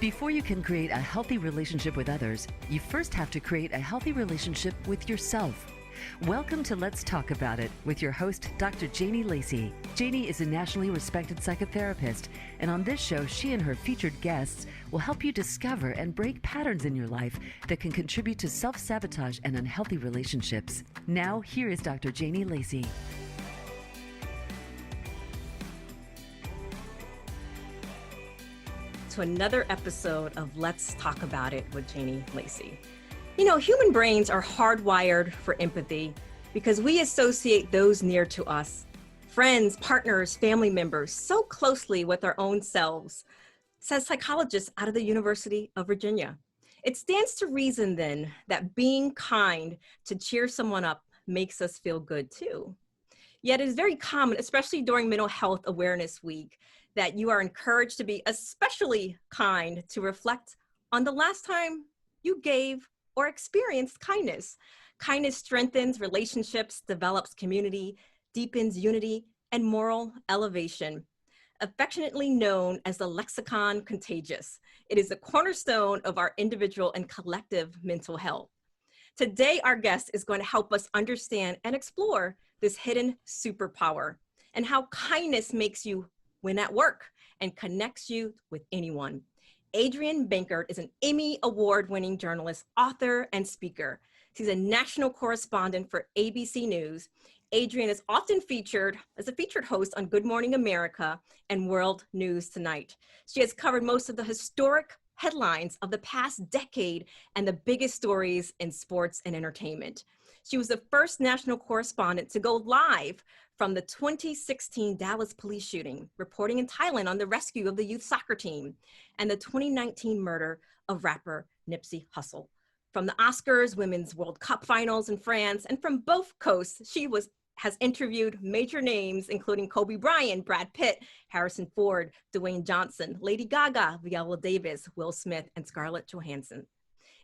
Before you can create a healthy relationship with others, you first have to create a healthy relationship with yourself. Welcome to Let's Talk About It with your host, Dr. Janie Lacy. Janie is a nationally respected psychotherapist, and on this show, she and her featured guests will help you discover and break patterns in your life that can contribute to self-sabotage and unhealthy relationships. Now, here is Dr. Janie Lacy. To another episode of Let's Talk About It with Janie Lacy. You know, human brains are hardwired for empathy because we associate those near to us, friends, partners, family members, so closely with our own selves, says psychologists out of the University of Virginia. It stands to reason then that being kind to cheer someone up makes us feel good too. Yet it is very common, especially during Mental Health Awareness Week, that you are encouraged to be especially kind to reflect on the last time you gave or experienced kindness. Kindness strengthens relationships, develops community, deepens unity, and moral elevation. Affectionately known as the lexicon contagious, it is the cornerstone of our individual and collective mental health. Today, our guest is going to help us understand and explore this hidden superpower and how kindness makes you win at work and connects you with anyone. Adrienne Bankert is an Emmy-award winning journalist, author, and speaker. She's a national correspondent for ABC News. Adrienne is often featured as a featured host on Good Morning America and World News Tonight. She has covered most of the historic headlines of the past decade and the biggest stories in sports and entertainment. She was the first national correspondent to go live from the 2016 Dallas police shooting, reporting in Thailand on the rescue of the youth soccer team, and the 2019 murder of rapper Nipsey Hussle. From the Oscars, Women's World Cup finals in France, and from both coasts, she has interviewed major names, including Kobe Bryant, Brad Pitt, Harrison Ford, Dwayne Johnson, Lady Gaga, Viola Davis, Will Smith, and Scarlett Johansson.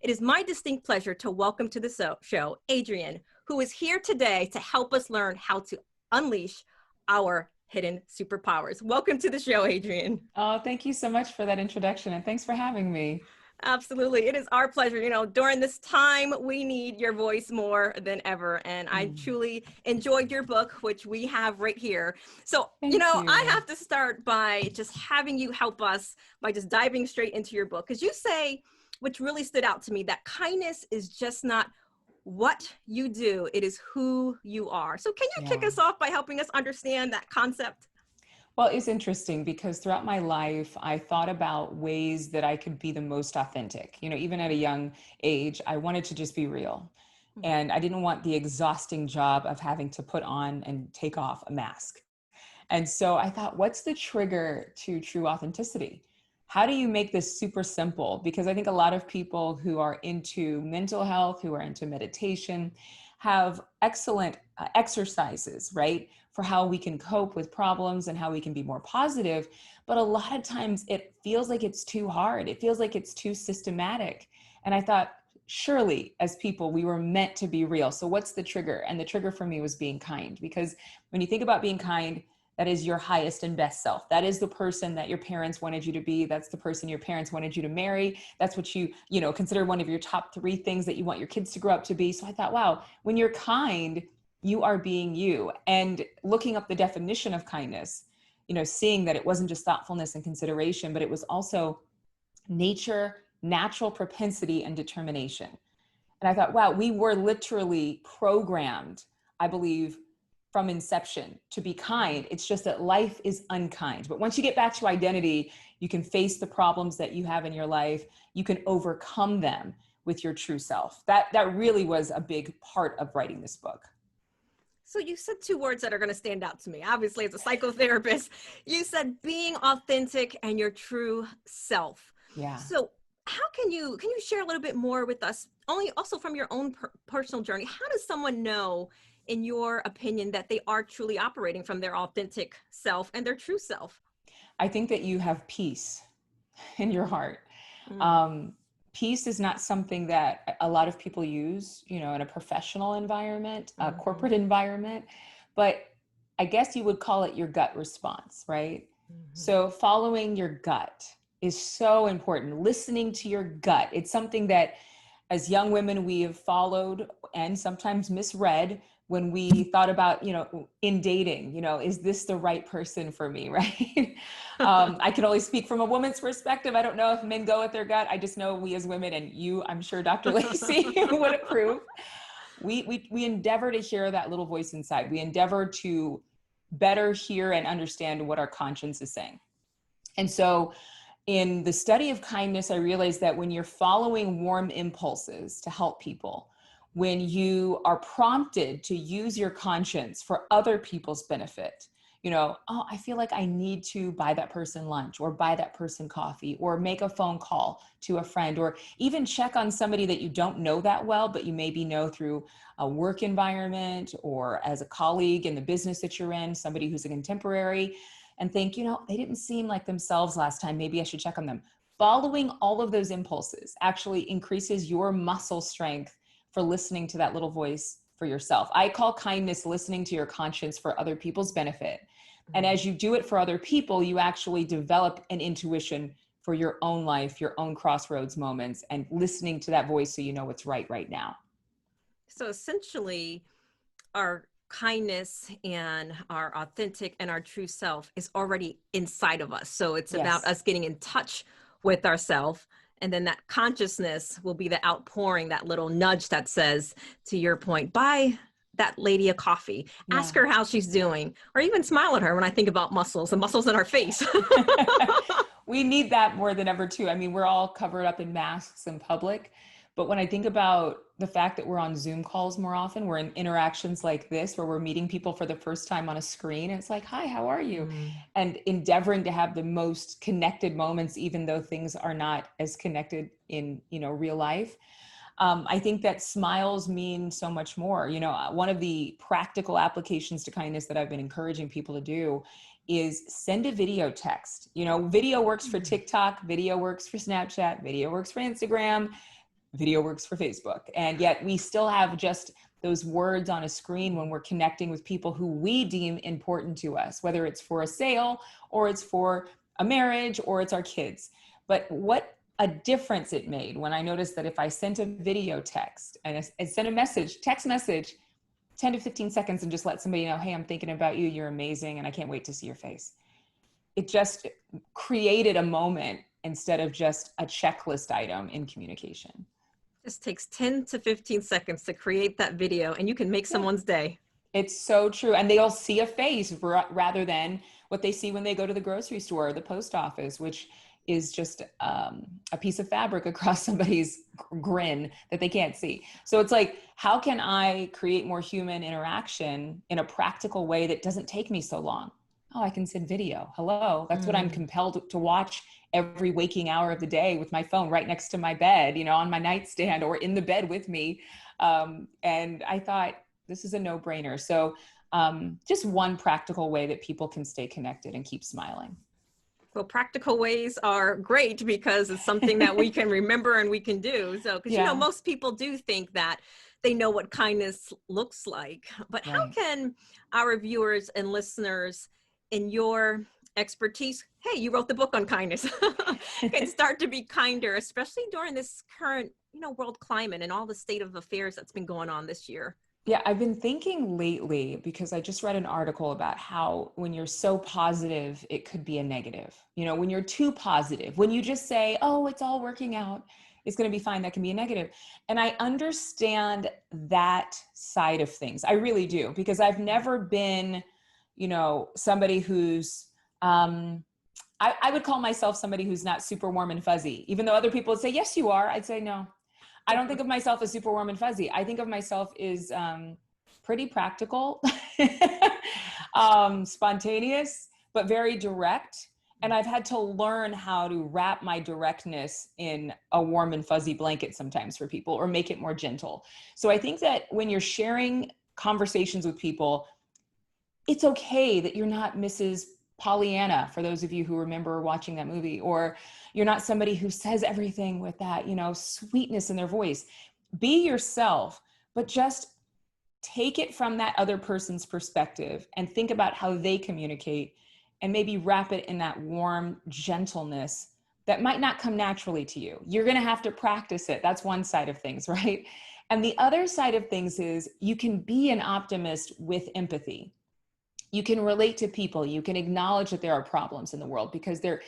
It is my distinct pleasure to welcome to the show Adrienne, who is here today to help us learn how to unleash our hidden superpowers. Welcome to the show, Adrienne. Oh, thank you so much for that introduction, and thanks for having me. Absolutely. It is our pleasure. You know, during this time, we need your voice more than ever. And I truly enjoyed your book, which we have right here. So, Thank you. I have to start by just having you help us by just diving straight into your book. Because you say, which really stood out to me, that kindness is just not what you do, it is who you are. So can you kick us off by helping us understand that concept? Well, it's interesting because throughout my life, I thought about ways that I could be the most authentic. You know, even at a young age, I wanted to just be real. And I didn't want the exhausting job of having to put on and take off a mask. And so I thought, what's the trigger to true authenticity? How do you make this super simple? Because I think a lot of people who are into mental health, who are into meditation, have excellent exercises, right? For how we can cope with problems and how we can be more positive. But a lot of times it feels like it's too hard. It feels like it's too systematic. And I thought, surely as people, we were meant to be real. So what's the trigger? And the trigger for me was being kind. Because when you think about being kind, that is your highest and best self. That is the person that your parents wanted you to be. That's the person your parents wanted you to marry. That's what you consider one of your top 3 things that you want your kids to grow up to be. So I thought, wow, when you're kind, you are being you. And looking up the definition of kindness, seeing that it wasn't just thoughtfulness and consideration, but it was also nature, natural propensity, and determination. And I thought, wow, we were literally programmed, I believe, from inception to be kind. It's just that life is unkind. But once you get back to identity, you can face the problems that you have in your life. You can overcome them with your true self. That really was a big part of writing this book. So you said 2 words that are going to stand out to me. Obviously, as a psychotherapist, you said being authentic and your true self. Yeah. So how can you share a little bit more with us, also from your own personal journey? How does someone know, in your opinion, that they are truly operating from their authentic self and their true self? I think that you have peace in your heart. Peace is not something that a lot of people use, in a professional environment, a corporate environment, but I guess you would call it your gut response, right? So following your gut is so important. Listening to your gut. It's something that as young women, we have followed and sometimes misread when we thought about, in dating, is this the right person for me, right? I can only speak from a woman's perspective. I don't know if men go with their gut. I just know we as women, and you, I'm sure Dr. Lacy would approve. We endeavor to hear that little voice inside. We endeavor to better hear and understand what our conscience is saying. And so in the study of kindness, I realized that when you're following warm impulses to help people, when you are prompted to use your conscience for other people's benefit, oh, I feel like I need to buy that person lunch or buy that person coffee or make a phone call to a friend or even check on somebody that you don't know that well, but you maybe know through a work environment or as a colleague in the business that you're in, somebody who's a contemporary, and think, they didn't seem like themselves last time. Maybe I should check on them. Following all of those impulses actually increases your muscle strength for listening to that little voice for yourself. I call kindness listening to your conscience for other people's benefit. And as you do it for other people, you actually develop an intuition for your own life, your own crossroads moments, and listening to that voice so you know what's right now. So essentially, our kindness and our authentic and our true self is already inside of us. So it's about us getting in touch with ourselves. And then that consciousness will be the outpouring, that little nudge that says, to your point, buy that lady a coffee, ask her how she's doing, or even smile at her when I think about muscles, the muscles in our face. We need that more than ever too. I mean, we're all covered up in masks in public, but when I think about the fact that we're on Zoom calls more often, we're in interactions like this, where we're meeting people for the first time on a screen. It's like, hi, how are you? And endeavoring to have the most connected moments, even though things are not as connected in, real life. I think that smiles mean so much more. One of the practical applications to kindness that I've been encouraging people to do is send a video text. Video works for TikTok, video works for Snapchat, video works for Instagram, video works for Facebook. And yet we still have just those words on a screen when we're connecting with people who we deem important to us, whether it's for a sale or it's for a marriage or it's our kids. But what a difference it made when I noticed that if I sent a video text and sent a text message, 10 to 15 seconds, and just let somebody know, hey, I'm thinking about you. You're amazing. And I can't wait to see your face. It just created a moment instead of just a checklist item in communication. Just takes 10 to 15 seconds to create that video and you can make someone's day. It's so true. And they'll see a face rather than what they see when they go to the grocery store or the post office, which is just a piece of fabric across somebody's grin that they can't see. So it's like, how can I create more human interaction in a practical way that doesn't take me so long? Oh, I can send video. Hello. That's what I'm compelled to watch every waking hour of the day with my phone right next to my bed, on my nightstand or in the bed with me. And I thought this is a no-brainer. So just one practical way that people can stay connected and keep smiling. Well, practical ways are great because it's something that we can remember and we can do. So, because most people do think that they know what kindness looks like, but how can our viewers and listeners, in your expertise, hey, you wrote the book on kindness, can start to be kinder, especially during this current, world climate and all the state of affairs that's been going on this year? Yeah, I've been thinking lately, because I just read an article about how when you're so positive, it could be a negative. When you're too positive, when you just say, oh, it's all working out, it's going to be fine, that can be a negative. And I understand that side of things. I really do, because I've never been, somebody who's, I would call myself somebody who's not super warm and fuzzy, even though other people would say, yes, you are. I'd say, no. I don't think of myself as super warm and fuzzy. I think of myself as pretty practical, spontaneous, but very direct. And I've had to learn how to wrap my directness in a warm and fuzzy blanket sometimes for people, or make it more gentle. So I think that when you're sharing conversations with people, it's okay that you're not Mrs. Pollyanna, for those of you who remember watching that movie, or you're not somebody who says everything with that, sweetness in their voice. Be yourself, but just take it from that other person's perspective and think about how they communicate, and maybe wrap it in that warm gentleness that might not come naturally to you. You're going to have to practice it. That's one side of things, right? And the other side of things is you can be an optimist with empathy. You can relate to people. You can acknowledge that there are problems in the world because they're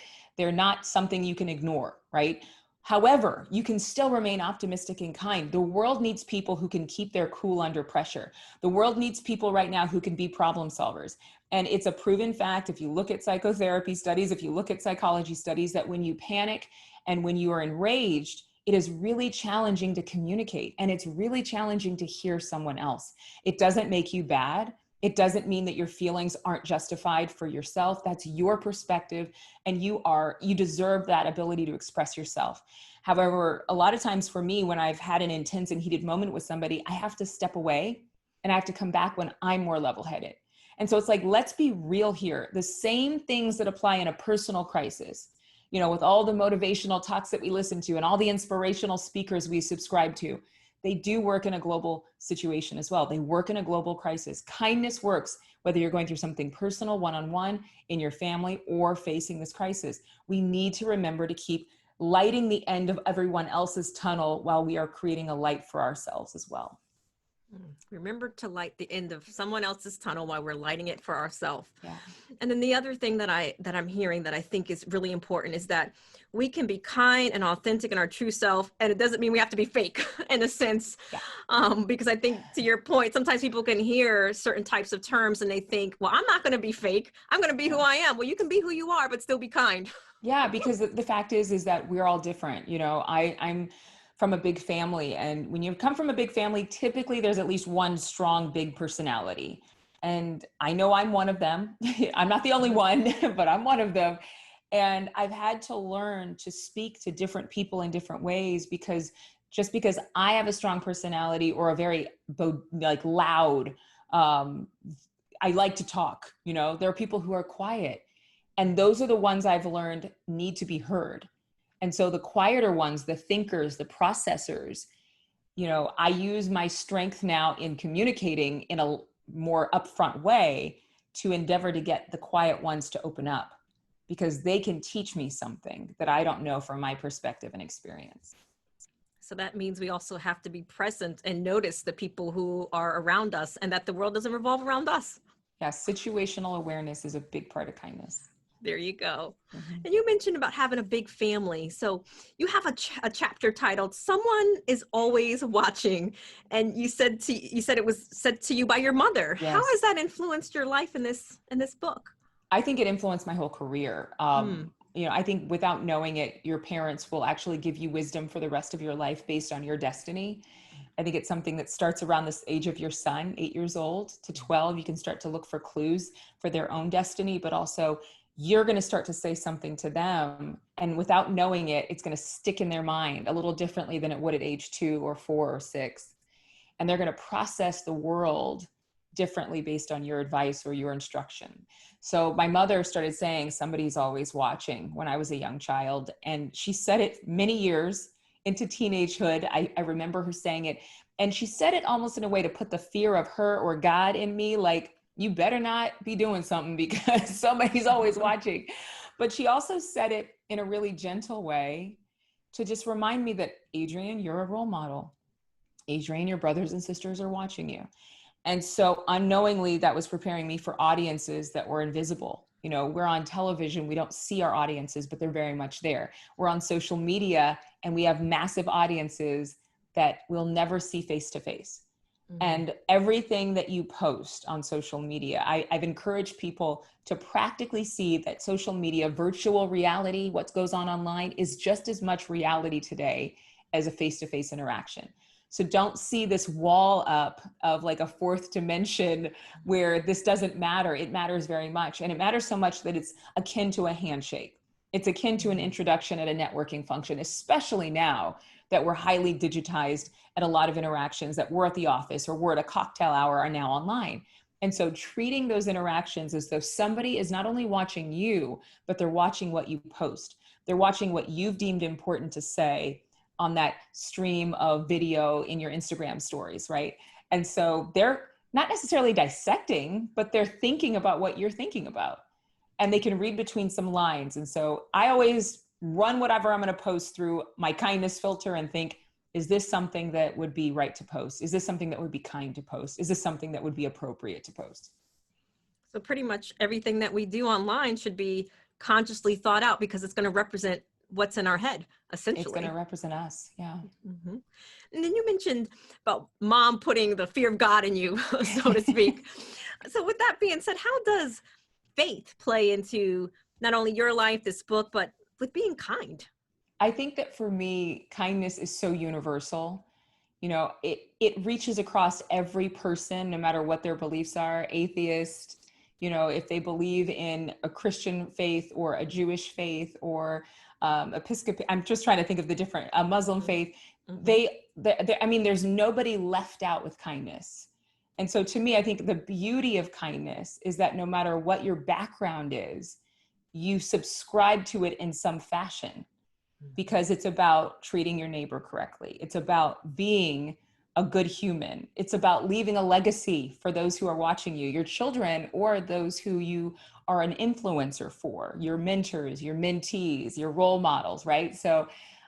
not something you can ignore, right? However, you can still remain optimistic and kind. The world needs people who can keep their cool under pressure. The world needs people right now who can be problem solvers. And it's a proven fact, if you look at psychotherapy studies, if you look at psychology studies, that when you panic and when you are enraged, it is really challenging to communicate, and it's really challenging to hear someone else. It doesn't make you bad. It doesn't mean that your feelings aren't justified for yourself. That's your perspective, and you deserve that ability to express yourself. However, a lot of times for me, when I've had an intense and heated moment with somebody, I have to step away and I have to come back when I'm more level-headed. And so it's like, let's be real here. The same things that apply in a personal crisis, with all the motivational talks that we listen to and all the inspirational speakers we subscribe to, they do work in a global situation as well. They work in a global crisis. Kindness works whether you're going through something personal, one-on-one, in your family, or facing this crisis. We need to remember to keep lighting the end of everyone else's tunnel while we are creating a light for ourselves as well. Remember to light the end of someone else's tunnel while we're lighting it for ourselves. Yeah. And then the other thing that I'm hearing that I think is really important is that we can be kind and authentic in our true self, and it doesn't mean we have to be fake in a sense. Yeah. Because I think, to your point, sometimes people can hear certain types of terms and they think, well, I'm not going to be fake. I'm going to be who I am. Well, you can be who you are, but still be kind. Yeah, because the fact is that we're all different. I'm from a big family, and when you come from a big family, typically there's at least one strong, big personality. And I know I'm one of them. I'm not the only one, but I'm one of them. And I've had to learn to speak to different people in different ways, because just because I have a strong personality or a very loud, I like to talk, there are people who are quiet. And those are the ones I've learned need to be heard. And so the quieter ones, the thinkers, the processors, I use my strength now in communicating in a more upfront way to endeavor to get the quiet ones to open up, because they can teach me something that I don't know from my perspective and experience. So that means we also have to be present and notice the people who are around us, and that the world doesn't revolve around us. Yeah, situational awareness is a big part of kindness. There you go. Mm-hmm. And you mentioned about having a big family. So you have a chapter titled "Someone is Always Watching," and you said it was said to you by your mother. Yes. How has that influenced your life in this book? I think it influenced my whole career. I think without knowing it, your parents will actually give you wisdom for the rest of your life based on your destiny. I think it's something that starts around this age of your son, 8 years old to 12. You can start to look for clues for their own destiny, but also you're going to start to say something to them. And without knowing it, it's going to stick in their mind a little differently than it would at age 2 or 4 or 6. And they're going to process the world differently based on your advice or your instruction. So my mother started saying, "Somebody's always watching," when I was a young child. And she said it many years into teenagehood. I remember her saying it. And she said it almost in a way to put the fear of her or God in me, like, you better not be doing something because somebody's always watching. But she also said it in a really gentle way to just remind me that, Adrienne, you're a role model. Adrienne, your brothers and sisters are watching you. And so unknowingly, that was preparing me for audiences that were invisible. We're on television, we don't see our audiences, but they're very much there. We're on social media and we have massive audiences that we'll never see face to face. And everything that you post on social media, I've encouraged people to practically see that social media, virtual reality, what goes on online, is just as much reality today as a face-to-face interaction. So don't see this wall up of like a fourth dimension where this doesn't matter. It matters very much. And it matters so much that it's akin to a handshake. It's akin to an introduction at a networking function, especially now that we're highly digitized, and a lot of interactions that were at the office or were at a cocktail hour are now online. And so treating those interactions as though somebody is not only watching you, but they're watching what you post. They're watching what you've deemed important to say on that stream of video in your Instagram stories, right? And so they're not necessarily dissecting, but they're thinking about what you're thinking about. And they can read between some lines. And so I always run whatever I'm going to post through my kindness filter and think, is this something that would be right to post? Is this something that would be kind to post? Is this something that would be appropriate to post? So pretty much everything that we do online should be consciously thought out because it's going to represent what's in our head, essentially. It's going to represent us. Yeah. Mm-hmm. And then you mentioned about mom putting the fear of God in you, so to speak. So with that being said, how does faith play into not only your life, this book, but with being kind? I think that for me, kindness is so universal. You know, it reaches across every person, no matter what their beliefs are, atheist, you know, if they believe in a Christian faith or a Jewish faith or Episcopal, I'm just trying to think of the different, a Muslim faith, I mean, there's nobody left out with kindness. And so to me, I think the beauty of kindness is that no matter what your background is, you subscribe to it in some fashion, because it's about treating your neighbor correctly. It's about being a good human. It's about leaving a legacy for those who are watching you, your children, or those who you are an influencer for, your mentors, your mentees, your role models, right? So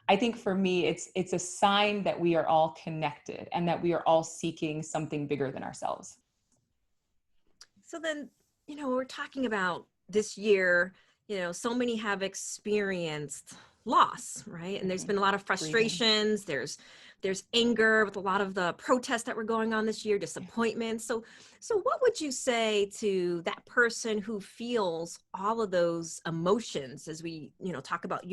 I think for me, it's a sign that we are all connected and that we are all seeking something bigger than ourselves. So then, you know, we're talking about this year, you know, so many have experienced loss, right? And there's been a lot of frustrations. There's anger with a lot of the protests that were going on this year, disappointment. So what would you say to that person who feels all of those emotions as we, you know, talk about the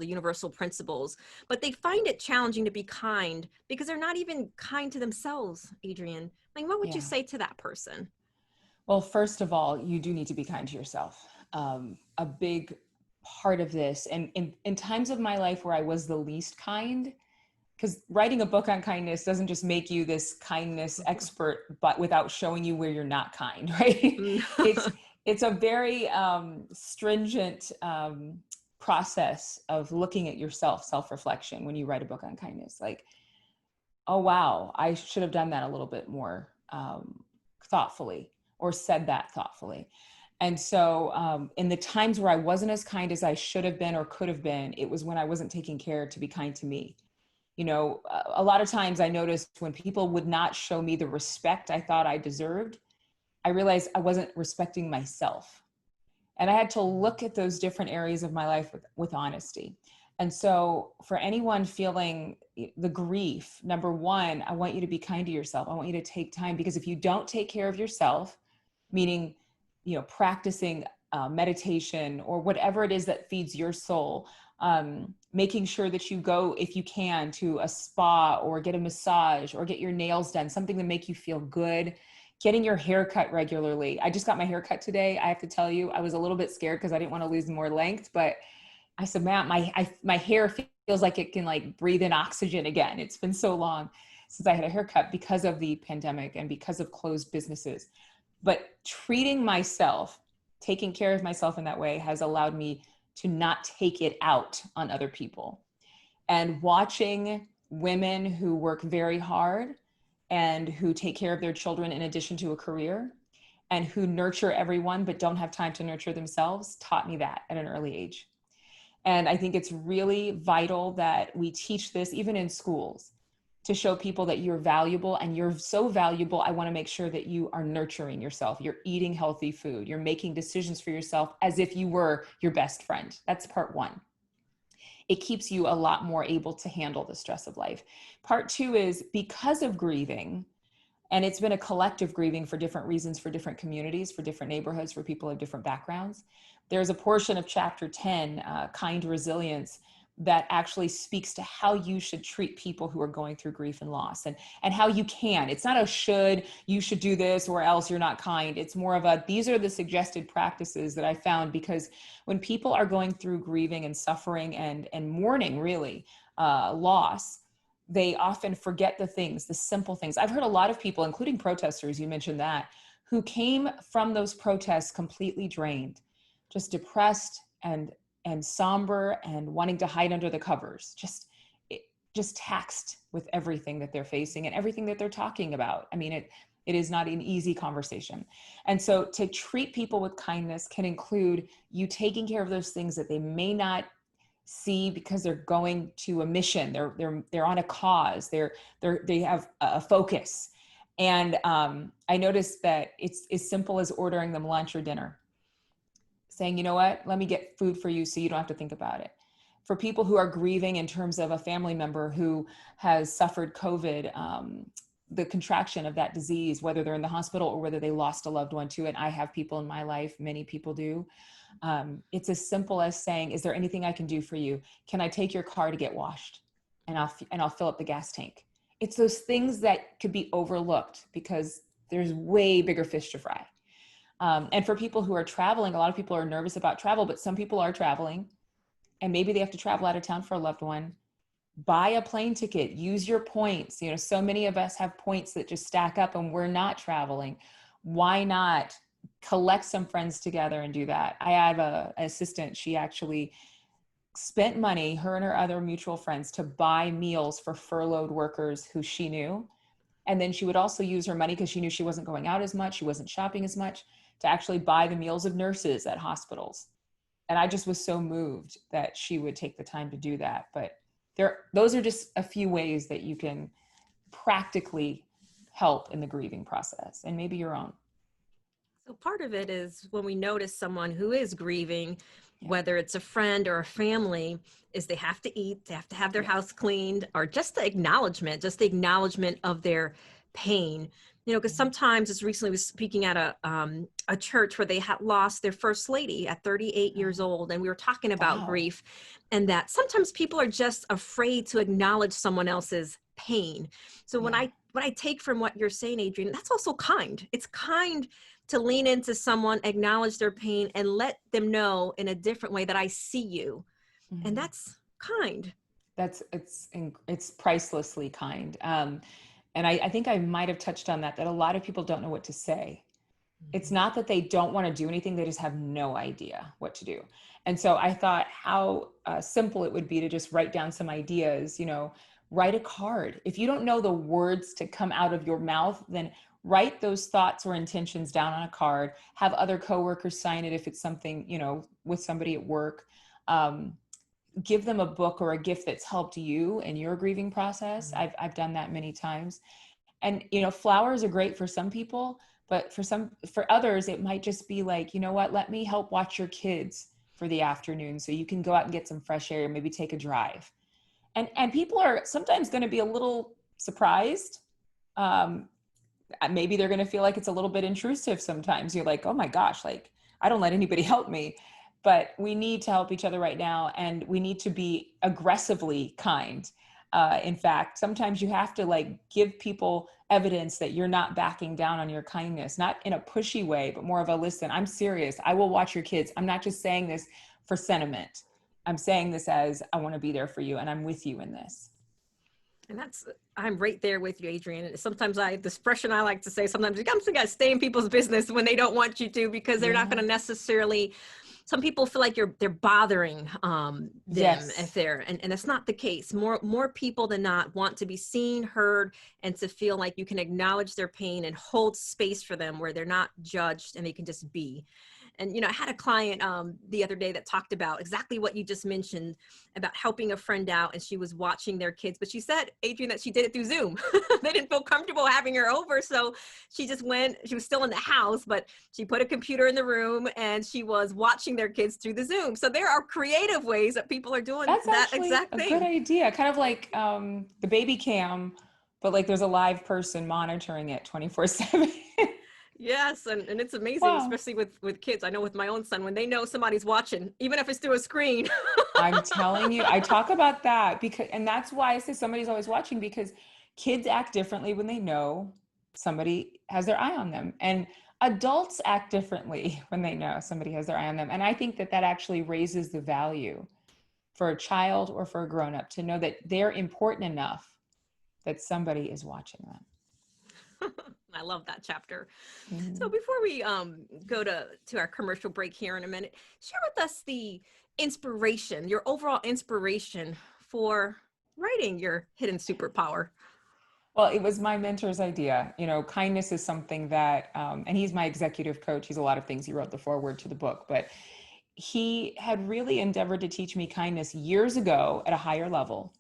universal principles, but they find it challenging to be kind because they're not even kind to themselves, Adrienne? Like, what would you say to that person? Well, first of all, you do need to be kind to yourself. A big part of this, and in times of my life where I was the least kind, because writing a book on kindness doesn't just make you this kindness expert, but without showing you where you're not kind, right? It's a very stringent process of looking at yourself, self-reflection, when you write a book on kindness. Like, oh, wow, I should have done that a little bit more thoughtfully, or said that thoughtfully. And so in the times where I wasn't as kind as I should have been or could have been, it was when I wasn't taking care to be kind to me. You know, a lot of times I noticed when people would not show me the respect I thought I deserved, I realized I wasn't respecting myself. And I had to look at those different areas of my life with honesty. And so for anyone feeling the grief, number one, I want you to be kind to yourself. I want you to take time, because if you don't take care of yourself, meaning, you know, practicing meditation or whatever it is that feeds your soul, making sure that you go, if you can, to a spa or get a massage or get your nails done, something to make you feel good, getting your hair cut regularly. I just got my hair cut today. I have to tell you, I was a little bit scared because I didn't want to lose more length, but I said, man, my hair feels like it can like breathe in oxygen again. It's been so long since I had a haircut because of the pandemic and because of closed businesses. But treating myself, taking care of myself in that way has allowed me to not take it out on other people. And watching women who work very hard and who take care of their children in addition to a career and who nurture everyone but don't have time to nurture themselves taught me that at an early age. And I think it's really vital that we teach this even in schools, to show people that you're valuable, and you're so valuable. I want to make sure that you are nurturing yourself. You're eating healthy food. You're making decisions for yourself as if you were your best friend. That's part one. It keeps you a lot more able to handle the stress of life. Part two is, because of grieving, and it's been a collective grieving for different reasons, for different communities, for different neighborhoods, for people of different backgrounds. There's a portion of chapter 10, Kind Resilience, that actually speaks to how you should treat people who are going through grief and loss, and how you can. It's not a you should do this or else you're not kind. It's more of a, these are the suggested practices that I found, because when people are going through grieving and suffering and mourning, really, loss, they often forget the things, the simple things. I've heard a lot of people, including protesters, you mentioned that, who came from those protests completely drained, just depressed and somber and wanting to hide under the covers, just taxed with everything that they're facing and everything that they're talking about. I mean, it is not an easy conversation. And so to treat people with kindness can include you taking care of those things that they may not see because they're going to a mission. They're on a cause. They have a focus. And I noticed that it's as simple as ordering them lunch or dinner, saying, you know what, let me get food for you so you don't have to think about it. For people who are grieving in terms of a family member who has suffered COVID, the contraction of that disease, whether they're in the hospital or whether they lost a loved one to it. I have people in my life, many people do. It's as simple as saying, is there anything I can do for you? Can I take your car to get washed? And I'll fill up the gas tank. It's those things that could be overlooked because there's way bigger fish to fry. And for people who are traveling, a lot of people are nervous about travel, but some people are traveling and maybe they have to travel out of town for a loved one. Buy a plane ticket, use your points. You know, so many of us have points that just stack up and we're not traveling. Why not collect some friends together and do that? I have an assistant. She actually spent money, her and her other mutual friends, to buy meals for furloughed workers who she knew. And then she would also use her money, because she knew she wasn't going out as much, she wasn't shopping as much, to actually buy the meals of nurses at hospitals. And I just was so moved that she would take the time to do that. But those are just a few ways that you can practically help in the grieving process, and maybe your own. So part of it is when we notice someone who is grieving, whether it's a friend or a family, is they have to eat, they have to have their house cleaned, or just the acknowledgement of their pain. You know, because sometimes, as recently was speaking at a church where they had lost their first lady at 38 years old. And we were talking about grief, and that sometimes people are just afraid to acknowledge someone else's pain. So what I take from what you're saying, Adrienne, that's also kind. It's kind to lean into someone, acknowledge their pain, and let them know in a different way that I see you. Mm-hmm. And that's kind. It's pricelessly kind. And I think I might've touched on that a lot of people don't know what to say. Mm-hmm. It's not that they don't want to do anything. They just have no idea what to do. And so I thought how simple it would be to just write down some ideas, you know, write a card. If you don't know the words to come out of your mouth, then write those thoughts or intentions down on a card, have other coworkers sign it if it's something, you know, with somebody at work. Give them a book or a gift that's helped you in your grieving process. Mm-hmm. I've done that many times. And, you know, flowers are great for some people, but for others, it might just be like, you know what, let me help watch your kids for the afternoon so you can go out and get some fresh air, maybe take a drive. And people are sometimes going to be a little surprised. Maybe they're going to feel like it's a little bit intrusive sometimes. You're like, oh my gosh, like I don't let anybody help me. But we need to help each other right now, and we need to be aggressively kind. In fact, sometimes you have to like give people evidence that you're not backing down on your kindness, not in a pushy way, but more of a listen, I'm serious. I will watch your kids. I'm not just saying this for sentiment. I'm saying this as I want to be there for you, and I'm with you in this. And I'm right there with you, Adrienne. And sometimes the expression I like to say, sometimes you got to stay in people's business when they don't want you to, because they're not going to necessarily. Some people feel like they're bothering them if they're, and that's not the case. More people than not want to be seen, heard, and to feel like you can acknowledge their pain and hold space for them where they're not judged and they can just be. And, you know, I had a client the other day that talked about exactly what you just mentioned about helping a friend out, and she was watching their kids. But she said, Adrienne, that she did it through Zoom. They didn't feel comfortable having her over. So she just went, she was still in the house, but she put a computer in the room and she was watching their kids through the Zoom. So there are creative ways that people are doing that exact thing. That's a good idea. Kind of like the baby cam, but like there's a live person monitoring it 24/7. Yes. And it's amazing, especially with kids. I know with my own son, when they know somebody's watching, even if it's through a screen. I'm telling you, I talk about that and that's why I say somebody's always watching, because kids act differently when they know somebody has their eye on them, and adults act differently when they know somebody has their eye on them. And I think that actually raises the value for a child or for a grown-up to know that they're important enough that somebody is watching them. I love that chapter. Mm-hmm. So before we go to our commercial break here in a minute, share with us the inspiration, your overall inspiration for writing your Hidden Superpower. Well, it was my mentor's idea. You know, kindness is something that, and he's my executive coach. He's a lot of things. He wrote the foreword to the book, but he had really endeavored to teach me kindness years ago at a higher level.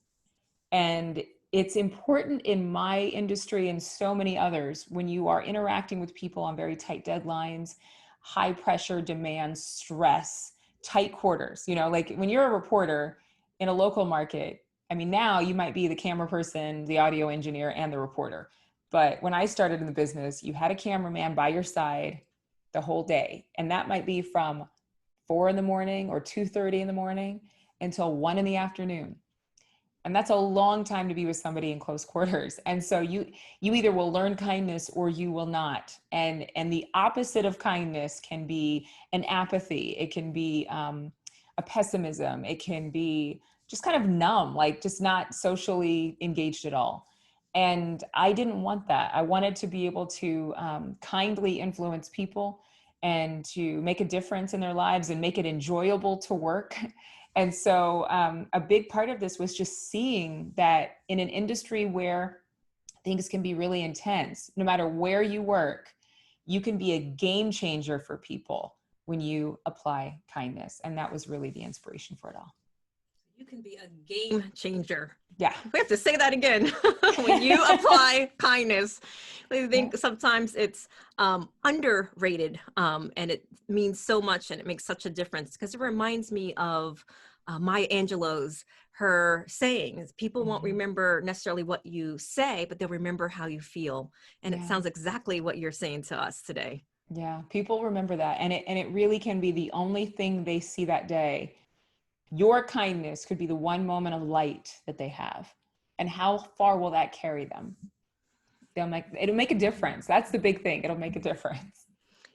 And it's important in my industry and so many others when you are interacting with people on very tight deadlines, high pressure, demands, stress, tight quarters. Like when you're a reporter in a local market, I mean, now you might be the camera person, the audio engineer, and the reporter. But when I started in the business, you had a cameraman by your side the whole day. And that might be from 4 a.m. or 2:30 a.m. until 1 p.m. And that's a long time to be with somebody in close quarters. And so you either will learn kindness or you will not. And the opposite of kindness can be an apathy. It can be a pessimism. It can be just kind of numb, like just not socially engaged at all. And I didn't want that. I wanted to be able to kindly influence people and to make a difference in their lives and make it enjoyable to work. And so a big part of this was just seeing that in an industry where things can be really intense, no matter where you work, you can be a game changer for people when you apply kindness. And that was really the inspiration for it all. You can be a game changer. Yeah. We have to say that again. When you apply kindness, I think sometimes it's underrated and it means so much and it makes such a difference because it reminds me of Maya Angelou's, her sayings. People won't remember necessarily what you say, but they'll remember how you feel. And it sounds exactly what you're saying to us today. Yeah, people remember that. And it really can be the only thing they see that day. Your kindness could be the one moment of light that they have. And how far will that carry them? It'll make a difference. That's the big thing. It'll make a difference.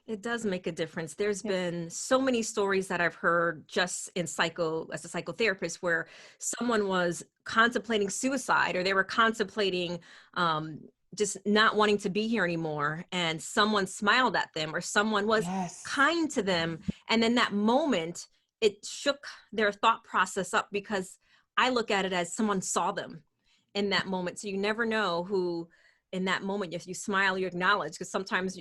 It does make a difference. There's been so many stories that I've heard just in as a psychotherapist, where someone was contemplating suicide or they were contemplating just not wanting to be here anymore. And someone smiled at them or someone was kind to them. And in that moment, it shook their thought process up because I look at it as someone saw them in that moment. So you never know who in that moment, if you smile, you acknowledge, because sometimes,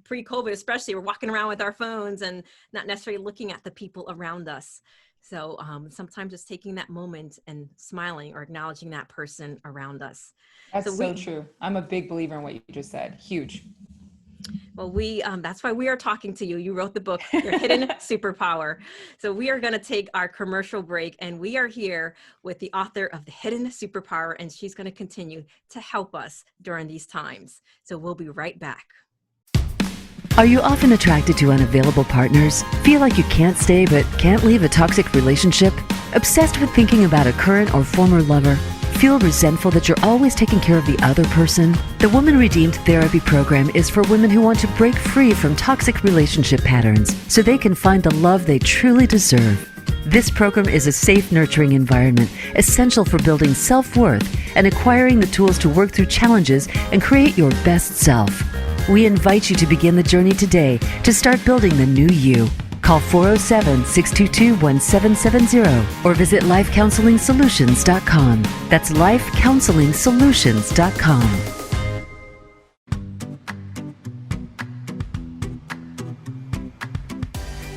pre-COVID, especially, we're walking around with our phones and not necessarily looking at the people around us. So sometimes it's taking that moment and smiling or acknowledging that person around us. That's so true. I'm a big believer in what you just said. Huge. Well, that's why we are talking to you. You wrote the book, Your Hidden Superpower. So we are going to take our commercial break, and we are here with the author of The Hidden Superpower, and she's going to continue to help us during these times. So we'll be right back. Are you often attracted to unavailable partners? Feel like you can't stay but can't leave a toxic relationship? Obsessed with thinking about a current or former lover? Feel resentful that you're always taking care of the other person? The Woman Redeemed Therapy Program is for women who want to break free from toxic relationship patterns so they can find the love they truly deserve. This program is a safe, nurturing environment essential for building self-worth and acquiring the tools to work through challenges and create your best self. We invite you to begin the journey today to start building the new you. Call 407-622-1770 or visit lifecounseling.solutions.com. That's lifecounseling.solutions.com.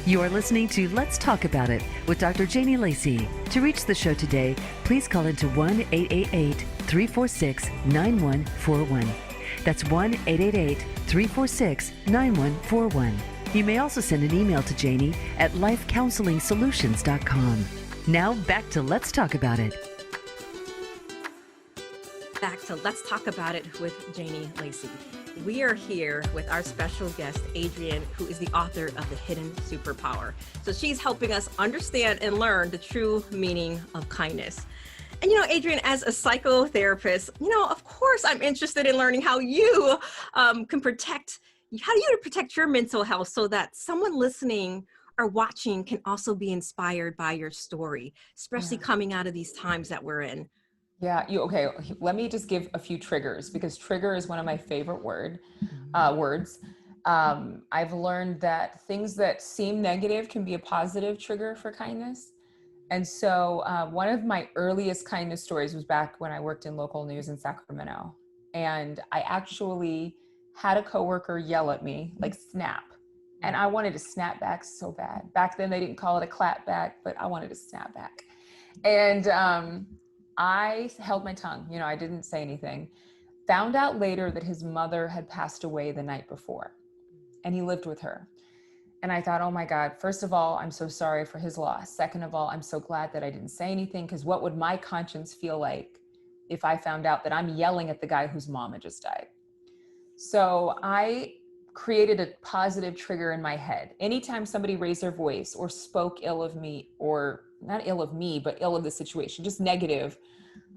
You are listening to Let's Talk About It with Dr. Janie Lacy. To reach the show today, please call into 1-888-346-9141. That's 1-888-346-9141. You may also send an email to Janie at lifecounseling.solutions.com. Now back to Let's Talk About It. Back to Let's Talk About It with Janie Lacy. We are here with our special guest, Adrienne, who is the author of The Hidden Superpower. So she's helping us understand and learn the true meaning of kindness. And, Adrienne, as a psychotherapist, of course, I'm interested in learning how you can protect your mental health so that someone listening or watching can also be inspired by your story, especially coming out of these times that we're in. Yeah. Okay. Let me just give a few triggers, because trigger is one of my favorite words. I've learned that things that seem negative can be a positive trigger for kindness. And so one of my earliest kindness stories was back when I worked in local news in Sacramento. And I actually had a coworker yell at me, like snap. And I wanted to snap back so bad. Back then they didn't call it a clap back, but I wanted to snap back. And I held my tongue, I didn't say anything. Found out later that his mother had passed away the night before and he lived with her. And I thought, oh my God, first of all, I'm so sorry for his loss. Second of all, I'm so glad that I didn't say anything, because what would my conscience feel like if I found out that I'm yelling at the guy whose mom had just died? So I created a positive trigger in my head. Anytime somebody raised their voice or spoke ill of me, or not ill of me, but ill of the situation, just negative,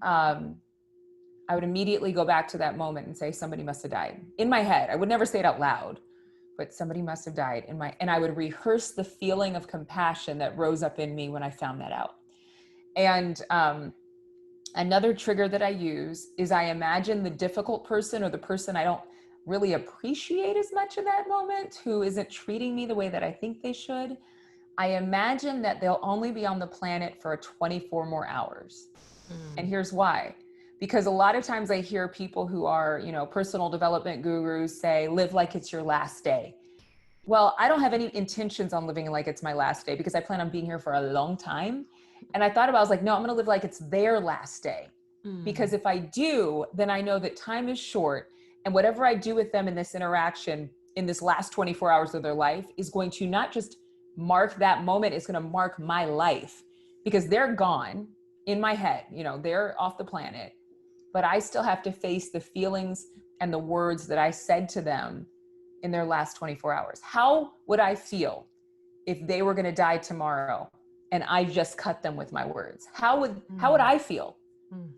I would immediately go back to that moment and say, somebody must have died. In my head, I would never say it out loud, but somebody must have died and I would rehearse the feeling of compassion that rose up in me when I found that out. And another trigger that I use is I imagine the difficult person, or the person I don't really appreciate as much in that moment, who isn't treating me the way that I think they should. I imagine that they'll only be on the planet for 24 more hours. And here's why. Because a lot of times I hear people who are, personal development gurus say, live like it's your last day. Well, I don't have any intentions on living like it's my last day, because I plan on being here for a long time. And I thought about, I was like, no, I'm going to live like it's their last day. Because if I do, then I know that time is short, and whatever I do with them in this interaction in this last 24 hours of their life is going to not just mark that moment, it's going to mark my life, because they're gone in my head, they're off the planet. But I still have to face the feelings and the words that I said to them in their last 24 hours. How would I feel if they were going to die tomorrow and I just cut them with my words? How would I feel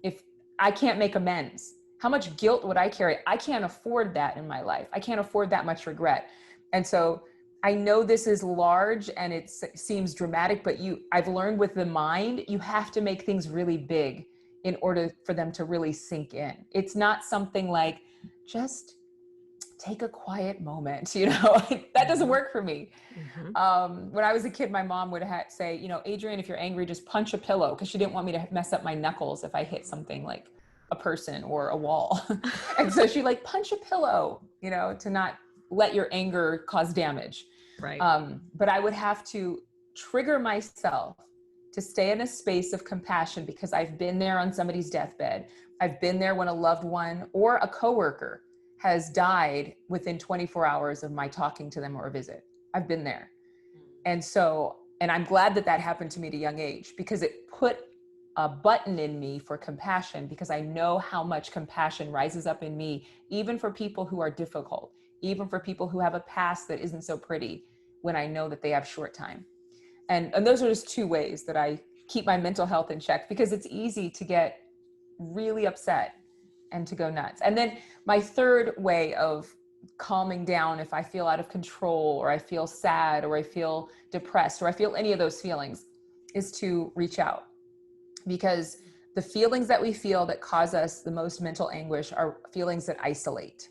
if I can't make amends? How much guilt would I carry? I can't afford that in my life. I can't afford that much regret. And so I know this is large and it seems dramatic, but I've learned with the mind, you have to make things really big in order for them to really sink in. It's not something like, just take a quiet moment, that doesn't work for me. When I was a kid, my mom would say, Adrienne, if you're angry, just punch a pillow, because she didn't want me to mess up my knuckles if I hit something like a person or a wall. And so she punch a pillow, to not let your anger cause damage. Right. But I would have to trigger myself to stay in a space of compassion, because I've been there on somebody's deathbed. I've been there when a loved one or a coworker has died within 24 hours of my talking to them or a visit. I've been there. And I'm glad that happened to me at a young age, because it put a button in me for compassion, because I know how much compassion rises up in me, even for people who are difficult, even for people who have a past that isn't so pretty, when I know that they have short time. And those are just two ways that I keep my mental health in check, because it's easy to get really upset and to go nuts. And then my third way of calming down, if I feel out of control, or I feel sad, or I feel depressed, or I feel any of those feelings, is to reach out. Because the feelings that we feel that cause us the most mental anguish are feelings that isolate.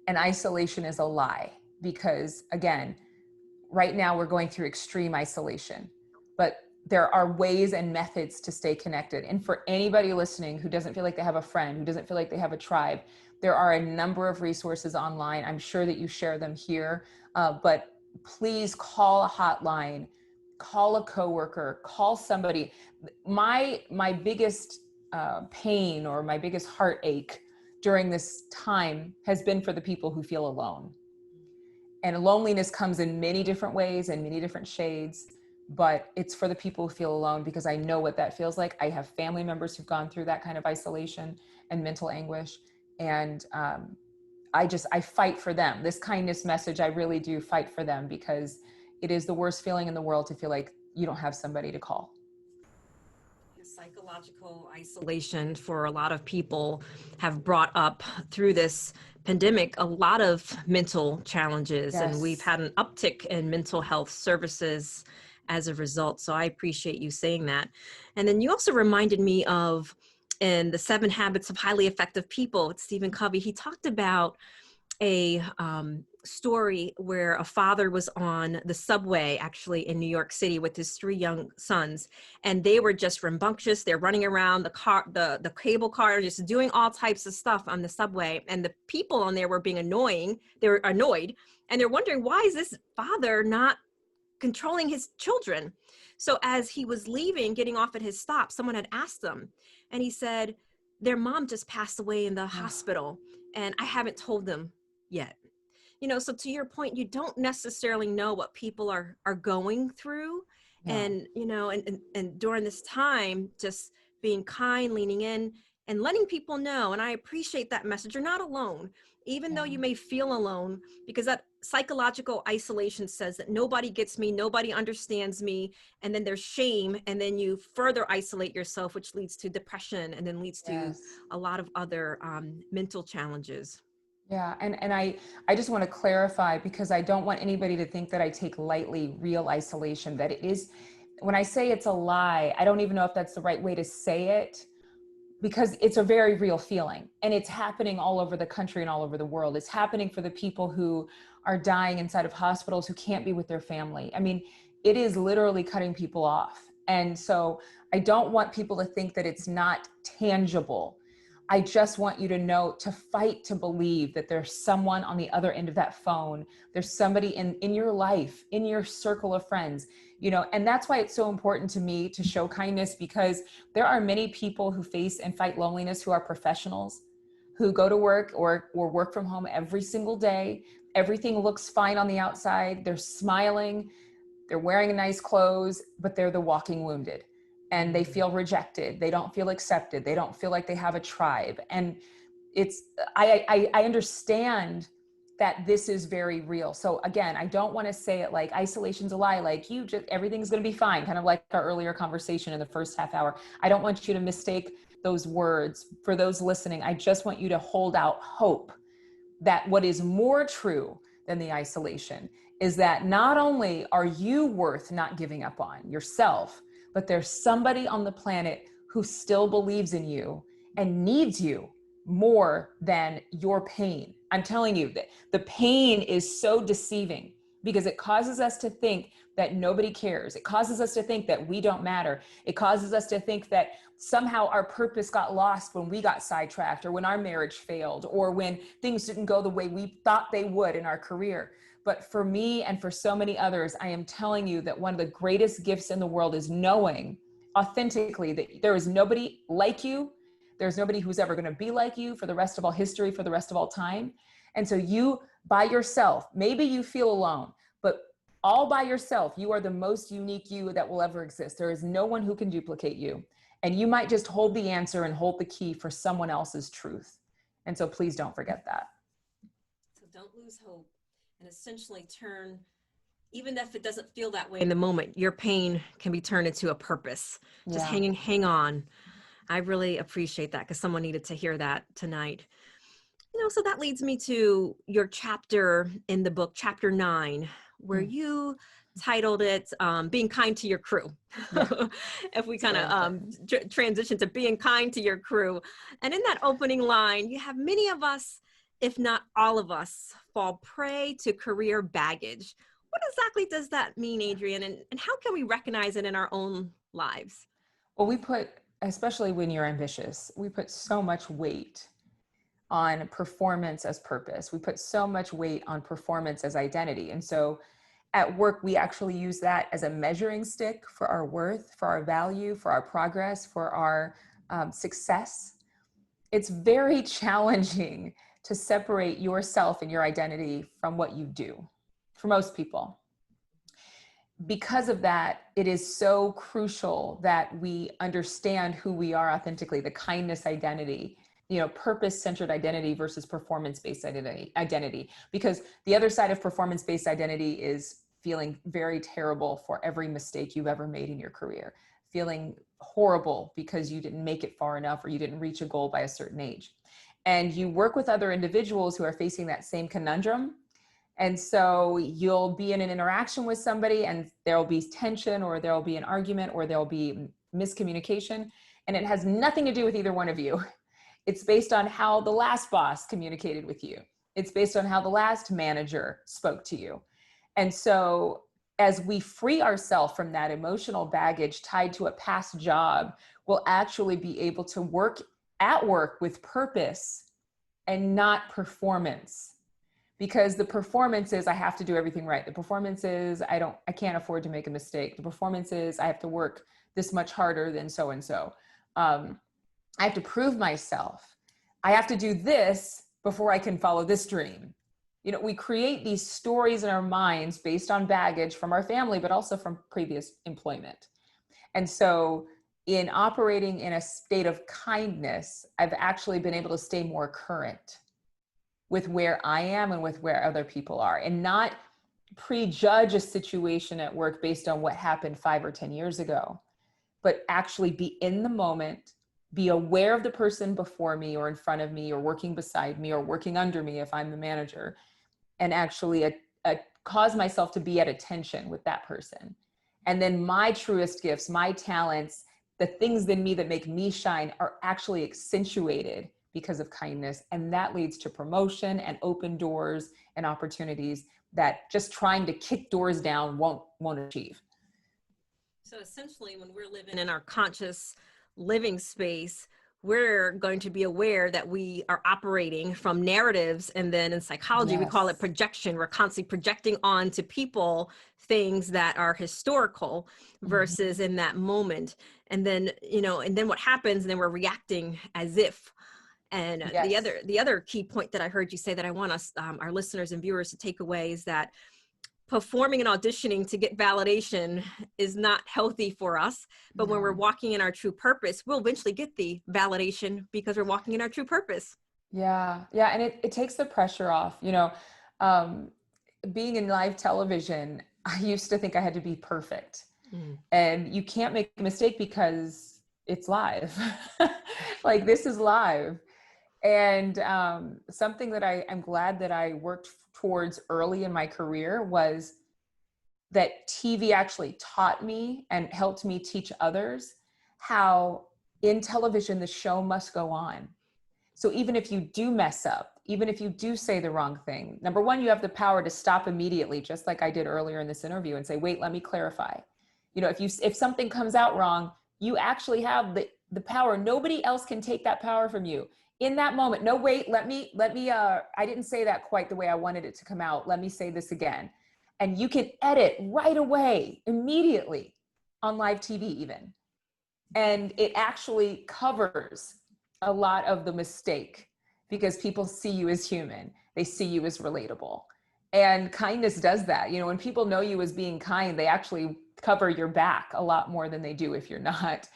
And isolation is a lie, because again, right now we're going through extreme isolation, but there are ways and methods to stay connected. And for anybody listening who doesn't feel like they have a friend, who doesn't feel like they have a tribe, there are a number of resources online. I'm sure that you share them here, but please call a hotline, call a coworker, call somebody. My biggest pain, or my biggest heartache during this time, has been for the people who feel alone. And loneliness comes in many different ways and many different shades, but it's for the people who feel alone, because I know what that feels like. I have family members who've gone through that kind of isolation and mental anguish. And I fight for them. This kindness message, I really do fight for them, because it is the worst feeling in the world to feel like you don't have somebody to call. Psychological isolation for a lot of people have brought up, through this pandemic, a lot of mental challenges. Yes. And we've had an uptick in mental health services as a result. So I appreciate you saying that. And then you also reminded me of, in the 7 Habits of Highly Effective People with Stephen Covey, he talked about a story where a father was on the subway, actually in New York City, with his 3 young sons, and they were just rambunctious. They're running around the car, the cable car, just doing all types of stuff on the subway. And the people on there were being annoying. They were annoyed, and they're wondering, why is this father not controlling his children? So as he was leaving, getting off at his stop, someone had asked him, and he said, their mom just passed away in the hospital, and I haven't told them yet. So to your point, you don't necessarily know what people are going through. Yeah. And, and during this time, just being kind, leaning in and letting people know. And I appreciate that message. You're not alone, even though you may feel alone, because that psychological isolation says that nobody gets me, nobody understands me. And then there's shame. And then you further isolate yourself, which leads to depression and then leads to a lot of other mental challenges. Yeah. And I just want to clarify, because I don't want anybody to think that I take lightly real isolation, that it is, when I say it's a lie, I don't even know if that's the right way to say it, because it's a very real feeling, and it's happening all over the country and all over the world. It's happening for the people who are dying inside of hospitals, who can't be with their family. I mean, it is literally cutting people off. And so I don't want people to think that it's not tangible. I just want you to know, to fight to believe that there's someone on the other end of that phone. There's somebody in your life, in your circle of friends, and that's why it's so important to me to show kindness, because there are many people who face and fight loneliness who are professionals, who go to work or work from home every single day. Everything looks fine on the outside. They're smiling, they're wearing nice clothes, but they're the walking wounded. And they feel rejected. They don't feel accepted. They don't feel like they have a tribe. And I understand that this is very real. So again, I don't want to say it like isolation's a lie, like everything's going to be fine, kind of like our earlier conversation in the first half hour. I don't want you to mistake those words. For those listening, I just want you to hold out hope that what is more true than the isolation is that not only are you worth not giving up on yourself, but there's somebody on the planet who still believes in you and needs you more than your pain. I'm telling you that the pain is so deceiving, because it causes us to think that nobody cares. It causes us to think that we don't matter. It causes us to think that somehow our purpose got lost when we got sidetracked, or when our marriage failed, or when things didn't go the way we thought they would in our career. But for me and for so many others, I am telling you that one of the greatest gifts in the world is knowing authentically that there is nobody like you. There's nobody who's ever going to be like you for the rest of all history, for the rest of all time. And so you, by yourself, maybe you feel alone, but all by yourself, you are the most unique you that will ever exist. There is no one who can duplicate you. And you might just hold the answer and hold the key for someone else's truth. And so please don't forget that. So don't lose hope. And essentially turn, even if it doesn't feel that way in the moment, your pain can be turned into a purpose. Just hang on. I really appreciate that, because someone needed to hear that tonight. So that leads me to your chapter in the book, chapter 9, where you titled it Being Kind to Your Crew. If we kind of transition to being kind to your crew. And in that opening line, you have many of us, if not all of us, fall prey to career baggage. What exactly does that mean, Adrienne? And how can we recognize it in our own lives? Well, especially when you're ambitious, we put so much weight on performance as purpose. We put so much weight on performance as identity. And so at work, we actually use that as a measuring stick for our worth, for our value, for our progress, for our success. It's very challenging to separate yourself and your identity from what you do, for most people. Because of that, it is so crucial that we understand who we are authentically, the kindness identity, purpose-centered identity versus performance-based identity. Because the other side of performance-based identity is feeling very terrible for every mistake you've ever made in your career, feeling horrible because you didn't make it far enough, or you didn't reach a goal by a certain age. And you work with other individuals who are facing that same conundrum. And so you'll be in an interaction with somebody, and there'll be tension, or there'll be an argument, or there'll be miscommunication. And it has nothing to do with either one of you. It's based on how the last boss communicated with you. It's based on how the last manager spoke to you. And so as we free ourselves from that emotional baggage tied to a past job, we'll actually be able to work at work with purpose and not performance. Because the performance is I have to do everything right. The performance is I can't afford to make a mistake. The performance is I have to work this much harder than so and so. I have to prove myself. I have to do this before I can follow this dream. You know, we create these stories in our minds based on baggage from our family, but also from previous employment. And so in operating in a state of kindness, I've actually been able to stay more current with where I am and with where other people are, and not prejudge a situation at work based on what happened 5 or 10 years ago, but actually be in the moment, be aware of the person before me or in front of me or working beside me or working under me if I'm the manager, and actually cause myself to be at attention with that person. And then my truest gifts, my talents, the things in me that make me shine are actually accentuated because of kindness. And that leads to promotion and open doors and opportunities that just trying to kick doors down won't achieve. So essentially, when we're living in our conscious living space, we're going to be aware that we are operating from narratives. And then in psychology, we call it projection. We're constantly projecting onto people things that are historical versus in that moment. And then, and then what happens, and then we're reacting as if. And the other key point that I heard you say that I want us, our listeners and viewers to take away is that performing and auditioning to get validation is not healthy for us. But when we're walking in our true purpose, we'll eventually get the validation because we're walking in our true purpose. Yeah. And it takes the pressure off. Being in live television, I used to think I had to be perfect. And you can't make a mistake because it's live. Like, this is live. And something that I'm glad that I worked towards early in my career was that TV actually taught me and helped me teach others how in television, the show must go on. So even if you do mess up, even if you do say the wrong thing, number one, you have the power to stop immediately, just like I did earlier in this interview, and say, wait, let me clarify. If something comes out wrong, you actually have the power. Nobody else can take that power from you. In that moment, no, wait, let me, I didn't say that quite the way I wanted it to come out. Let me say this again. And you can edit right away, immediately on live TV even. And it actually covers a lot of the mistake because people see you as human. They see you as relatable. And kindness does that. When people know you as being kind, they actually cover your back a lot more than they do if you're not.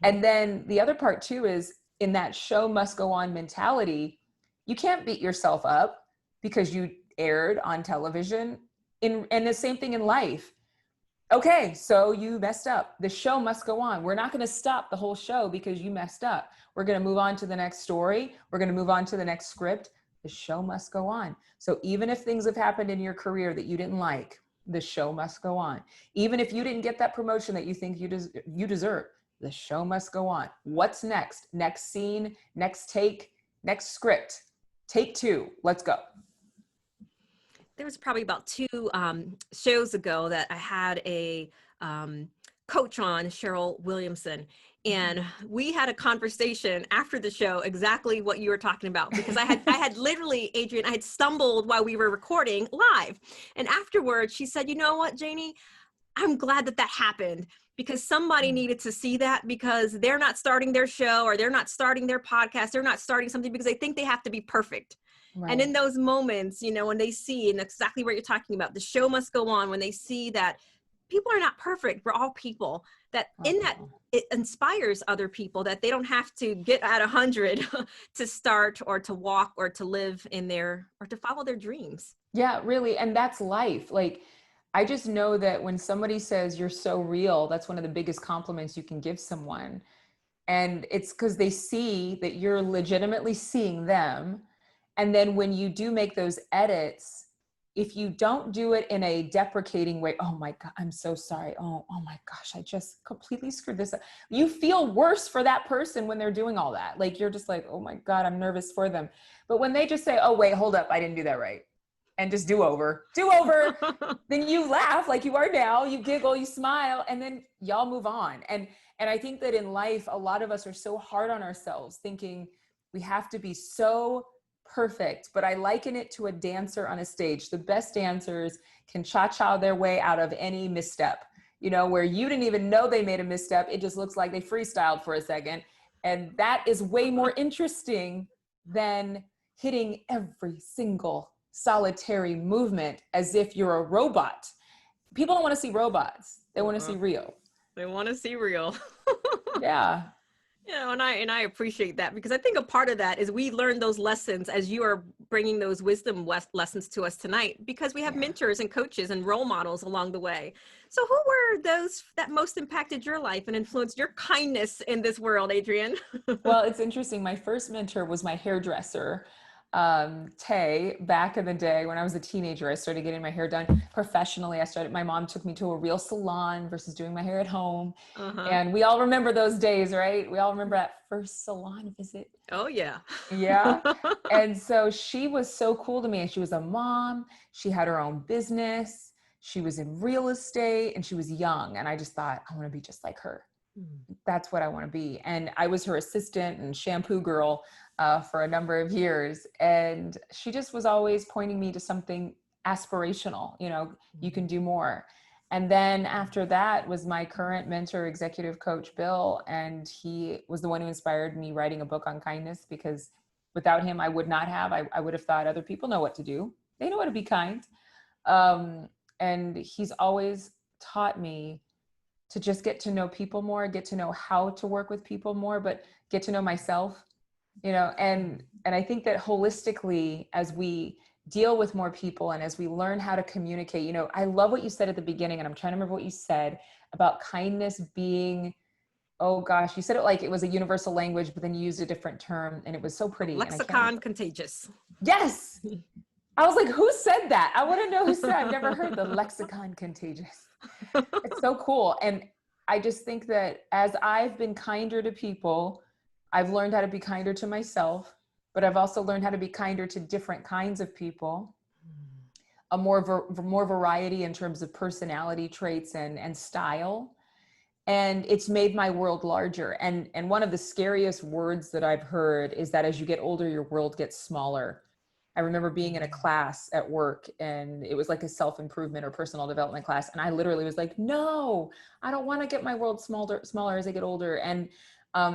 And then the other part too is, in that show must go on mentality, you can't beat yourself up because you aired on television. And the same thing in life. Okay, so you messed up. The show must go on. We're not going to stop the whole show because you messed up. We're going to move on to the next story. We're going to move on to the next script. The show must go on. So even if things have happened in your career that you didn't like, the show must go on. Even if you didn't get that promotion that you think you deserve, the show must go on. What's next? Next scene, next take, next script. Take 2, let's go. There was probably about 2 shows ago that I had a coach on, Cheryl Williamson, and we had a conversation after the show, exactly what you were talking about, because I had literally, Adrienne, I had stumbled while we were recording live. And afterwards she said, you know what, Janie, I'm glad that happened, because somebody needed to see that, because they're not starting their show or they're not starting their podcast. They're not starting something because they think they have to be perfect. Right. And in those moments, when they see, and exactly what you're talking about, the show must go on, when they see that people are not perfect, we're all people, that it inspires other people that they don't have to get at 100 to start or to walk or to live in or to follow their dreams. Yeah, really. And that's life. Like, I just know that when somebody says you're so real, that's one of the biggest compliments you can give someone. And it's because they see that you're legitimately seeing them. And then when you do make those edits, if you don't do it in a deprecating way, oh my God, I'm so sorry. Oh my gosh, I just completely screwed this up. You feel worse for that person when they're doing all that. Like, you're just like, oh my God, I'm nervous for them. But when they just say, oh wait, hold up, I didn't do that right. And just do over, then you laugh like you are now, you giggle, you smile, and then y'all move on. And I think that in life, a lot of us are so hard on ourselves, thinking we have to be so perfect. But I liken it to a dancer on a stage. The best dancers can cha-cha their way out of any misstep, where you didn't even know they made a misstep. It just looks like they freestyled for a second. And that is way more interesting than hitting every single solitary movement as if you're a robot. People don't want to see robots. They want to see real. They want to see real. Yeah. And I appreciate that, because I think a part of that is we learn those lessons as you are bringing those wisdom lessons to us tonight, because we have mentors and coaches and role models along the way. So who were those that most impacted your life and influenced your kindness in this world, Adrienne? Well, it's interesting. My first mentor was my hairdresser, Tay, back in the day when I was a teenager. I started getting my hair done professionally. My mom took me to a real salon versus doing my hair at home. And we all remember those days, right? We all remember that first salon visit. Oh yeah. Yeah. And so she was so cool to me. And she was a mom. She had her own business. She was in real estate and she was young. And I just thought, I want to be just like her. That's what I want to be. And I was her assistant and shampoo girl for a number of years. And she just was always pointing me to something aspirational, you can do more. And then after that was my current mentor, executive coach, Bill. And he was the one who inspired me writing a book on kindness, because without him, I would not have. I would have thought other people know what to do. They know how to be kind. And he's always taught me to just get to know people more, get to know how to work with people more, but get to know myself, and I think that holistically, as we deal with more people and as we learn how to communicate, I love what you said at the beginning, and I'm trying to remember what you said about kindness being, oh gosh, you said it like it was a universal language, but then you used a different term and it was so pretty. Lexicon, contagious. Yes. I was like, who said that? I want to know who said. I've never heard the lexicon contagious. It's so cool. And I just think that as I've been kinder to people, I've learned how to be kinder to myself, but I've also learned how to be kinder to different kinds of people, a more variety in terms of personality traits and style. And it's made my world larger. And one of the scariest words that I've heard is that as you get older, your world gets smaller. I remember being in a class at work, and it was like a self-improvement or personal development class. And I literally was like, no, I don't want to get my world smaller as I get older. And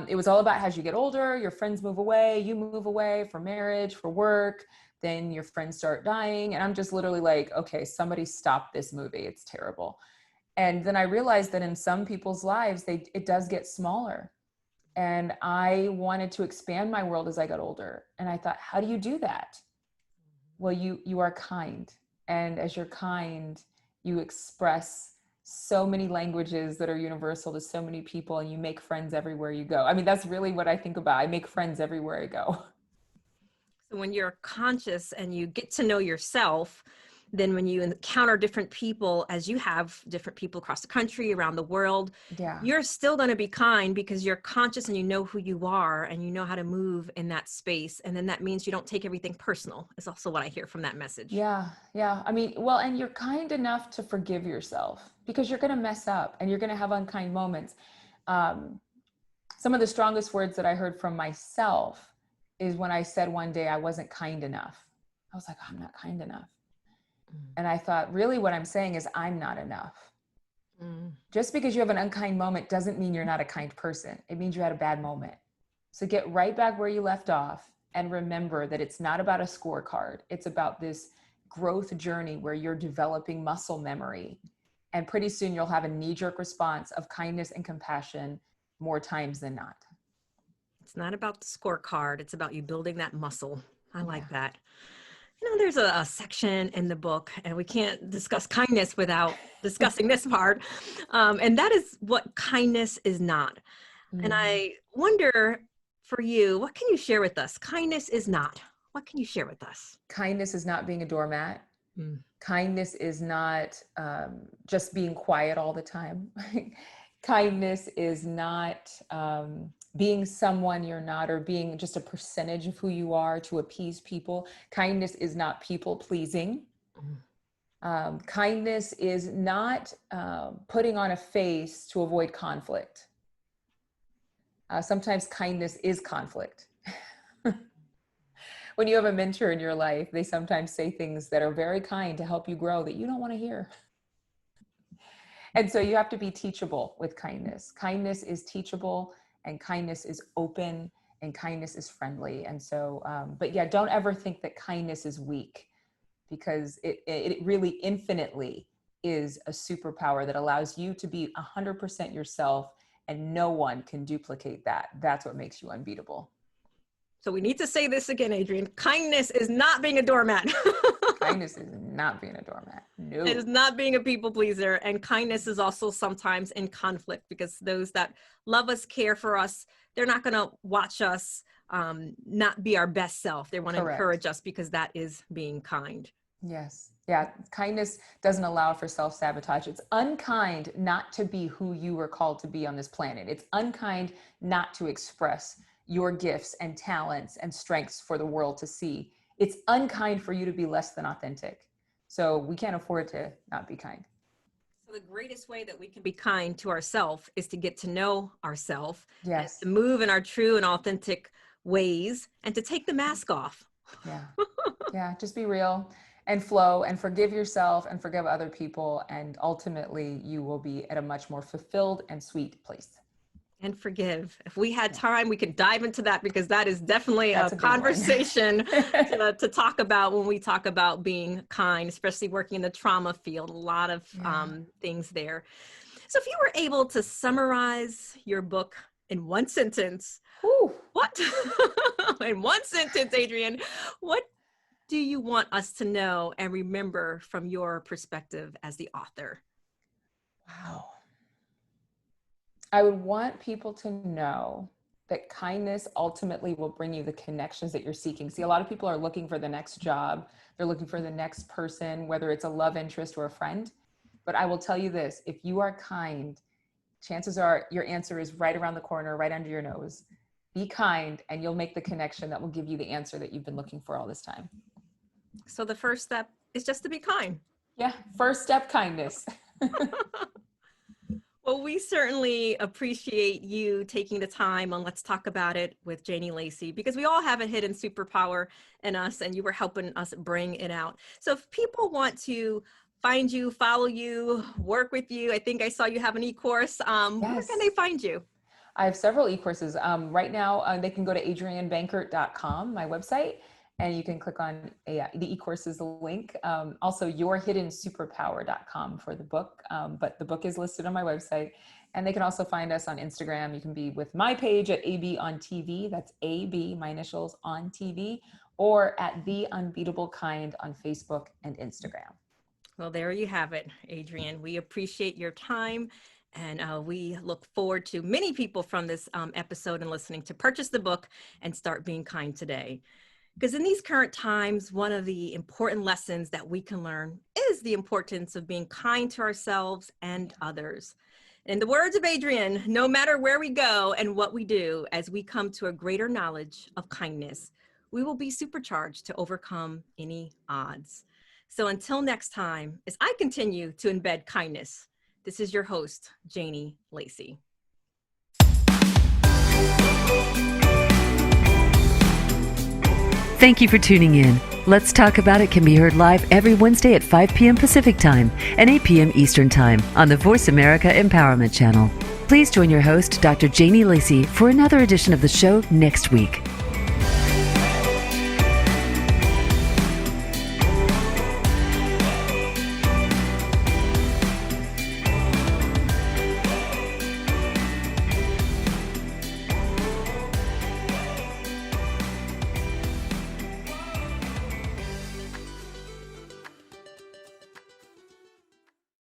it was all about, as you get older, your friends move away, you move away for marriage, for work, then your friends start dying. And I'm just literally like, okay, somebody stop this movie. It's terrible. And then I realized that in some people's lives, it does get smaller. And I wanted to expand my world as I got older. And I thought, how do you do that? Well, you are kind. And as you're kind, you express so many languages that are universal to so many people, and you make friends everywhere you go. I mean, that's really what I think about. I make friends everywhere I go. So when you're conscious and you get to know yourself, then when you encounter different people, as you have different people across the country, around the world, you're still going to be kind because you're conscious and you know who you are and you know how to move in that space. And then that means you don't take everything personal, is also what I hear from that message. Yeah. I mean, well, and you're kind enough to forgive yourself, because you're going to mess up and you're going to have unkind moments. Some of the strongest words that I heard from myself is when I said one day I wasn't kind enough. I was like, oh, I'm not kind enough. And I thought, really what I'm saying is I'm not enough. Just because you have an unkind moment doesn't mean you're not a kind person. It means you had a bad moment. So get right back where you left off and remember that it's not about a scorecard. It's about this growth journey where you're developing muscle memory. And pretty soon you'll have a knee-jerk response of kindness and compassion more times than not. It's not about the scorecard. It's about you building that muscle. I like that. There's a section in the book, and we can't discuss kindness without discussing this part. And that is what kindness is not. And I wonder for you, what can you share with us? Kindness is not. What can you share with us? Kindness is not being a doormat. Kindness is not just being quiet all the time. Kindness is not being someone you're not, or being just a percentage of who you are to appease people. Kindness is not people pleasing. Kindness is not putting on a face to avoid conflict. Sometimes kindness is conflict. When you have a mentor in your life, they sometimes say things that are very kind to help you grow that you don't want to hear. And so you have to be teachable with kindness. Kindness is teachable, and kindness is open, and kindness is friendly. And so, but yeah, don't ever think that kindness is weak, because it really infinitely is a superpower that allows you to be 100% yourself, and no one can duplicate that. That's what makes you unbeatable. So we need to say this again, Adrienne. Kindness is not being a doormat. Kindness is not being a doormat. No. It is not being a people pleaser. And kindness is also sometimes in conflict, because those that love us, care for us, they're not going to watch us not be our best self. They want to encourage us, because that is being kind. Yes. Yeah. Kindness doesn't allow for self-sabotage. It's unkind not to be who you were called to be on this planet. It's unkind not to express your gifts and talents and strengths for the world to see. It's unkind for you to be less than authentic. So we can't afford to not be kind. So the greatest way that we can be kind to ourselves is to get to know ourselves. Yes. To move in our true and authentic ways, and to take the mask off. Yeah. Yeah. Just be real and flow, and forgive yourself and forgive other people. And ultimately you will be at a much more fulfilled and sweet place. And forgive. If we had time, we could dive into that, because that is definitely a conversation to talk about when we talk about being kind, especially working in the trauma field. A lot of things there. So if you were able to summarize your book in one sentence, what? In one sentence, Adrienne, what do you want us to know and remember from your perspective as the author? Wow. I would want people to know that kindness ultimately will bring you the connections that you're seeking. See, a lot of people are looking for the next job. They're looking for the next person, whether it's a love interest or a friend. But I will tell you this, if you are kind, chances are your answer is right around the corner, right under your nose. Be kind, and you'll make the connection that will give you the answer that you've been looking for all this time. So the first step is just to be kind. Yeah, first step, kindness. Well, we certainly appreciate you taking the time on Let's Talk About It with Janie Lacy, because we all have a hidden superpower in us, and you were helping us bring it out. So if people want to find you, follow you, work with you, I think I saw you have an e-course. Where can they find you? I have several e-courses. Right now, they can go to adriennebankert.com, my website, and you can click on the e-courses link. Also, yourhiddensuperpower.com for the book. But the book is listed on my website. And they can also find us on Instagram. You can be with my page at AB on TV. That's AB, my initials, on TV. Or at The Unbeatable Kind on Facebook and Instagram. Well, there you have it, Adrienne. We appreciate your time. And we look forward to many people from this episode and listening to purchase the book and start being kind today. Because in these current times, one of the important lessons that we can learn is the importance of being kind to ourselves and others. In the words of Adrienne, no matter where we go and what we do, as we come to a greater knowledge of kindness, we will be supercharged to overcome any odds. So until next time, as I continue to embed kindness, this is your host, Janie Lacy. Thank you for tuning in. Let's Talk About It can be heard live every Wednesday at 5 p.m. Pacific Time and 8 p.m. Eastern Time on the Voice America Empowerment Channel. Please join your host, Dr. Janie Lacy, for another edition of the show next week.